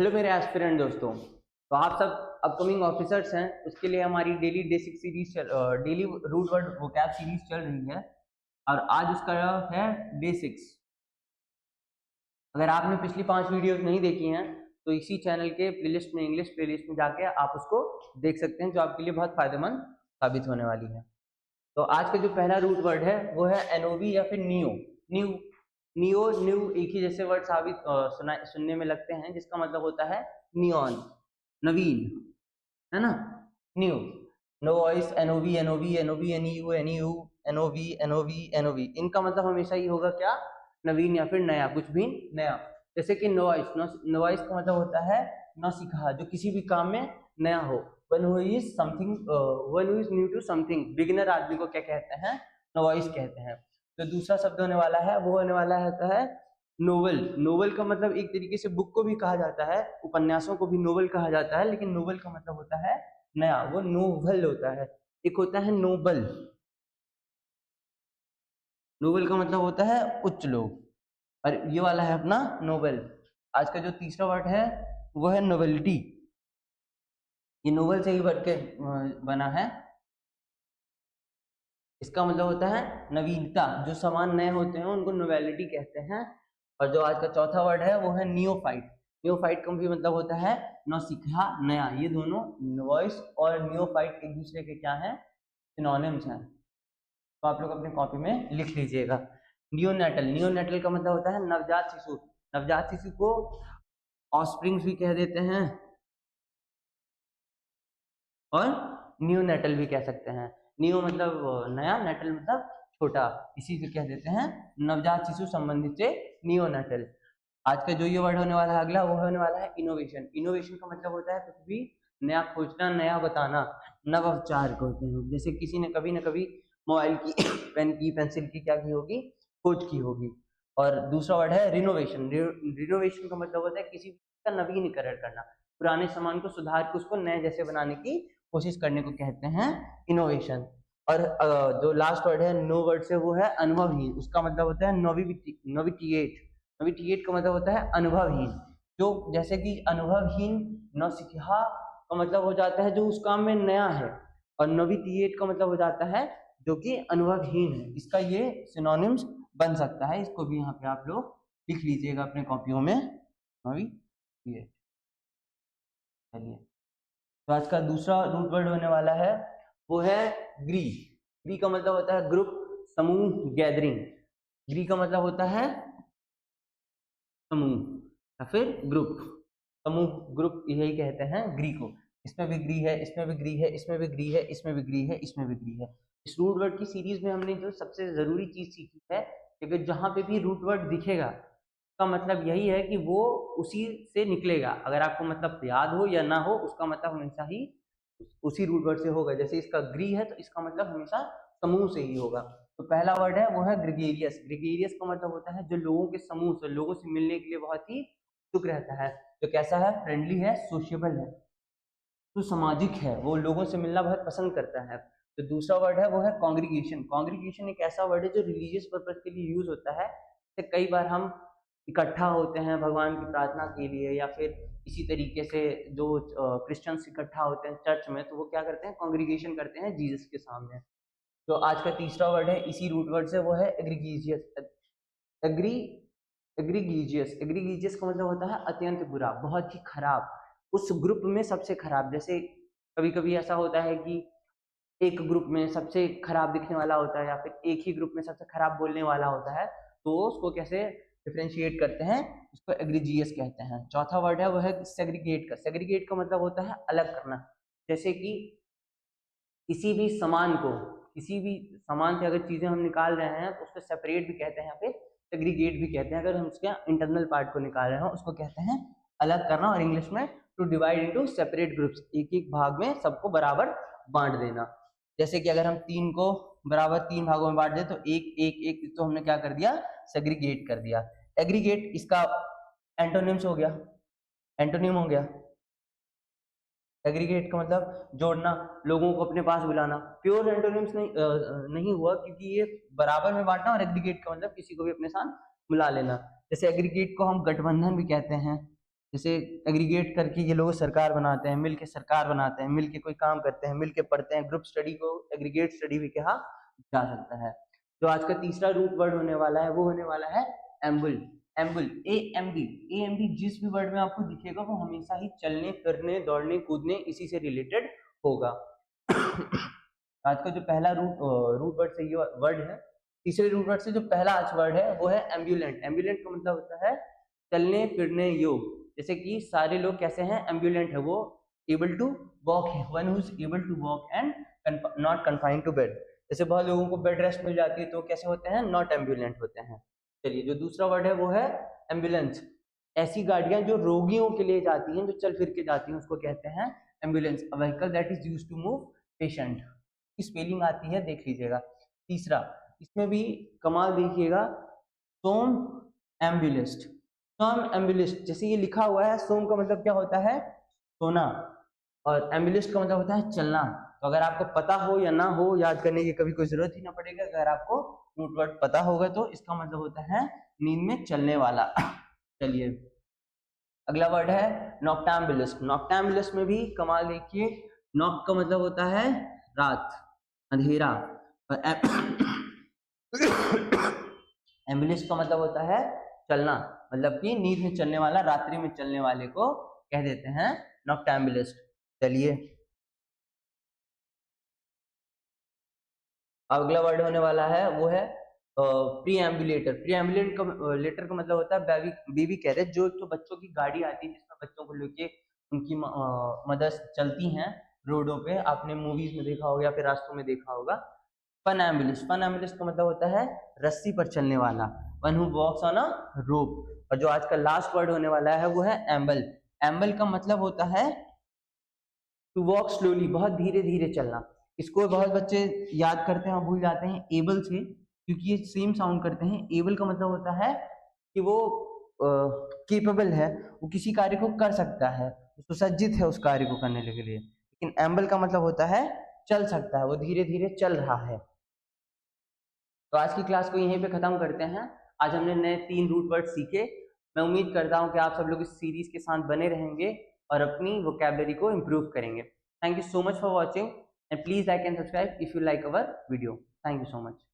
Hello मेरे aspirant दोस्तों। तो आप सब अपकमिंग ऑफिसर्स हैं, उसके लिए हमारी daily basic series daily route word vocab series चल रही है और आज उसका है डे 6। अगर आपने पिछली 5 वीडियोस नहीं देखी हैं तो इसी चैनल के प्लेलिस्ट में, इंग्लिश प्लेलिस्ट में जाके आप उसको देख सकते हैं, जो आपके लिए बहुत फायदेमंद साबित होने वाली है। तो आज का जो पहला रूट वर्ड है वो है एनओवी या फिर नियो। न्यू नियो न्यू एक ही जैसे वर्ड साबित सुनने में लगते हैं, जिसका मतलब होता है नियॉन, नवीन, है ना। New, novice, N O V N O V N O V N U N U N O V N O V N O V, इनका मतलब हमेशा ही होगा क्या, नवीन या फिर नया, कुछ भी नया। जैसे कि नोवाइस, नोवाइस का मतलब होता है नौसिखा, जो किसी भी काम में नया हो। when who is something when who is new to something, beginner आदमी को क्या कहते हैं, नोवाइस कहते हैं। तो दूसरा शब्द होने वाला है वो होने वाला है नोवेल। नोवेल का मतलब एक तरीके से बुक को भी कहा जाता है, उपन्यासों को भी नोवेल कहा जाता है, लेकिन नोवेल का मतलब होता है नया, वो नोवेल होता है। एक होता है नोबल, नोबल का मतलब होता है उच्च लोग, और ये वाला है अपना नोबल। आज का जो तीसरा वर्ड है वो है नोवेलिटी। ये नोवेल से ही बढ़ के बना है। इसका मतलब होता है नवीनता, जो सामान नए होते हैं उनको नोवेलिटी कहते हैं। और जो आज का चौथा वर्ड है वो है नियोफाइट। नियोफाइट का भी मतलब होता है नौसिखा, नया। ये दोनों नोवाइस और नियोफाइट एक दूसरे के क्या हैं, सिनोनिम्स हैं। तो आप लोग अपनी कॉपी में लिख लीजिएगा। नियोनेटल, नियोनेटल का मतलब होता है नवजात शिशु। नवजात शिशु को ऑफस्प्रिंग्स भी कह देते हैं और नियोनेटल भी कह सकते हैं। नियो मतलब नया, नेटल मतलब छोटा, इसी से कह देते हैं नवजात शिशु संबंधित से नियोनेटल। आज का जो ये वर्ड होने वाला है अगला, वो होने वाला है इनोवेशन। इनोवेशन का मतलब होता है कुछ भी नया खोजना, नया बताना, नवाचार कहते हैं। जैसे किसी ने कभी ना कभी मोबाइल की पेन की, पेंसिल की क्या की होगी, खोज की होगी। और दूसरा वर्ड है रिनोवेशन। रिनोवेशन का मतलब होता है किसी का नवीनीकरण करना, पुराने सामान को सुधार के उसको नए जैसे बनाने की कोशिश करने को कहते हैं इनोवेशन। और जो लास्ट वर्ड है नो वर्ड से, वो है अनुभवहीन। उसका मतलब होता है नोविटिएट। नोविटिएट का मतलब होता है अनुभवहीन। जो जैसे कि अनुभवहीन, नौसिखिया का मतलब हो जाता है जो उस काम में नया है, और नोविटिएट का मतलब हो जाता है जो कि अनुभवहीन है। इसका ये सिनोनिम्स बन सकता है। इसको भी यहाँ पे आप लोग लिख लीजिएगा अपने कॉपियों में, नोविटिएट। चलिए, तो आज का दूसरा रूट वर्ड होने वाला है वो है ग्री। ग्री का मतलब होता है ग्रुप, समूह, गैदरिंग। ग्री का मतलब होता है समूह या फिर ग्रुप, समूह, ग्रुप, यही कहते हैं ग्री को। इसमें भी ग्री है, इसमें भी ग्री है, इसमें भी ग्री है, इसमें भी ग्री है, इसमें भी ग्री है। इस रूट वर्ड की सीरीज में हमने जो सबसे जरूरी चीज सीखी है कि जहां पे भी रूट वर्ड दिखेगा का मतलब यही है कि वो उसी से निकलेगा। अगर आपको मतलब याद हो या ना हो, उसका मतलब हमेशा ही उसी रूट वर्ड से होगा। जैसे इसका ग्री है तो इसका मतलब हमेशा समूह से ही होगा। तो पहला वर्ड है वो है ग्रेगेरियस। ग्रेगेरियस का मतलब होता है जो लोगों के समूह से, लोगों से मिलने के लिए बहुत ही उत्सुक रहता है। जो कैसा है, फ्रेंडली है, सोशिएबल है, तो सामाजिक है, वो लोगों से मिलना बहुत पसंद करता है। तो दूसरा वर्ड है वो है कॉन्ग्रीगेशन। कॉन्ग्रीगेशन एक ऐसा वर्ड है जो रिलीजियस पर्पज के लिए यूज होता है। तो कई बार हम इकट्ठा होते हैं भगवान की प्रार्थना के लिए, या फिर इसी तरीके से जो क्रिश्चियंस इकट्ठा होते हैं चर्च में, तो वो क्या करते हैं, कॉन्ग्रीगेशन करते हैं जीसस के सामने। तो आज का तीसरा वर्ड है इसी रूट वर्ड से, वो है एग्रीगीजियस। एग्री एग्रीगीजियस, एग्रीगीजियस का मतलब होता है अत्यंत बुरा, बहुत ही खराब, उस ग्रुप में सबसे खराब। जैसे कभी कभी ऐसा होता है कि एक ग्रुप में सबसे खराब दिखने वाला होता है, या फिर एक ही ग्रुप में सबसे खराब बोलने वाला होता है, तो उसको कैसे डिफरेंशिएट करते हैं, उसको एग्रीजियस कहते हैं। चौथा वर्ड है वो है सेग्रीगेट का। सेग्रीगेट का मतलब होता है अलग करना। जैसे कि किसी भी सामान को, किसी भी सामान से अगर चीजें हम निकाल रहे हैं तो उसको सेपरेट भी कहते हैं, यहाँ पे सेग्रीगेट भी कहते हैं। अगर हम उसके इंटरनल पार्ट को निकाल रहे हैं उसको कहते हैं अलग करना, और इंग्लिश में to divide into separate groups, एक एक भाग में सबको बराबर बांट देना। जैसे कि अगर हम 3 को बराबर 3 भागों में बांट दें तो एक एक एक, तो हमने क्या कर दिया, सेग्रीगेट कर दिया। एग्रीगेट इसका एंटोनिम्स हो गया, एंटोनिम हो गया। एग्रीगेट का मतलब जोड़ना, लोगों को अपने पास बुलाना। प्योर एंटोनिम्स नहीं हुआ, क्योंकि ये बराबर में बांटना, और एग्रीगेट का मतलब किसी को भी अपने साथ बुला लेना। जैसे एग्रीगेट को हम गठबंधन भी कहते हैं, जैसे एग्रीगेट करके ये लोग सरकार बनाते हैं, मिलके सरकार बनाते हैं, मिलके कोई काम करते हैं, मिलके पढ़ते हैं। ग्रुप स्टडी को एग्रीगेट स्टडी भी कहा जा सकता है। जो आज का तीसरा रूट वर्ड होने वाला है वो होने वाला है एम्बल। एम्बल, ए एम बी जिस भी वर्ड में आपको दिखेगा वो हमेशा ही चलने, फिरने, दौड़ने, कूदने इसी से रिलेटेड होगा। आज का जो पहला रूट वर्ड से ये वर्ड है, तीसरे रूट वर्ड से जो पहला आज वर्ड है वो है एम्बुलेंट। एम्बुलेंट का मतलब होता है चलने फिरने योग। जैसे कि सारे लोग कैसे हैं, एम्बुलेंट है, वो एबल टू वॉक है, one who is able to walk and not confined to bed. जैसे बहुत लोगों को बेड रेस्ट मिल जाती है तो कैसे होते हैं, नॉट एम्बुलेंट होते हैं। चलिए, जो दूसरा वर्ड है वो है एम्बुलेंस। ऐसी गाड़ियां जो रोगियों के लिए जाती हैं, जो चल फिर के जाती हैं, उसको कहते हैं ambulance. A vehicle that is used to move patient. की स्पेलिंग आती है, देख लीजिएगा। तीसरा, इसमें भी कमाल देखिएगा, सोम एम्बुलिस्ट। सोम एम्बुलिस्ट, जैसे ये लिखा हुआ है, सोम का मतलब क्या होता है, सोना, और एम्बुलिस्ट का मतलब होता है चलना। तो अगर आपको पता हो या ना हो, याद करने की कभी कोई जरूरत ही ना पड़ेगा। अगर आपको रूट वर्ड पता होगा तो इसका मतलब होता है नींद में चलने वाला। चलिए, अगला वर्ड है नॉक्टैम्बुलिस्ट। नॉक्टैम्बुलिस्ट में भी कमाल देखिए, नॉक का मतलब होता है रात, अंधेरा, और एम्बुलिस्ट का मतलब होता है चलना, मतलब कि नींद में चलने वाला, रात्रि में चलने वाले को कह देते हैं नॉक्टैम्बुलिस्ट। चलिए, अगला वर्ड होने वाला है वो है प्रीएम्बुलेटर। प्रीएम्बुलेटर का मतलब होता है बेबी कैरेज। जो तो बच्चों की गाड़ी आती है जिसमें बच्चों को लेके उनकी मदर्स चलती हैं रोडों पे, आपने मूवीज में देखा होगा या फिर रास्तों में देखा होगा। फन एम्बुलेंस, फन एम्बुलेंस का मतलब होता है रस्सी पर चलने वाला, one who walks on a rope. और जो आज का लास्ट वर्ड होने वाला है वो है एम्बल। एम्बल का मतलब होता है टू वॉक स्लोली, बहुत धीरे धीरे चलना। इसको बहुत बच्चे याद करते हैं और भूल जाते हैं एबल से, क्योंकि ये सेम साउंड करते हैं। एबल का मतलब होता है कि वो केपेबल है, वो किसी कार्य को कर सकता है, सुसज्जित है उस कार्य को करने के लिए। लेकिन एम्बल का मतलब होता है चल सकता है, वो धीरे धीरे चल रहा है। तो आज की क्लास को यहीं पे खत्म करते हैं। आज हमने नए 3 रूट वर्ड सीखे। मैं उम्मीद करता हूँ कि आप सब लोग इस सीरीज के साथ बने रहेंगे और अपनी वोकैबुलरी को इम्प्रूव करेंगे। Thank you so much for watching and please like and subscribe if you like our video. Thank you so much.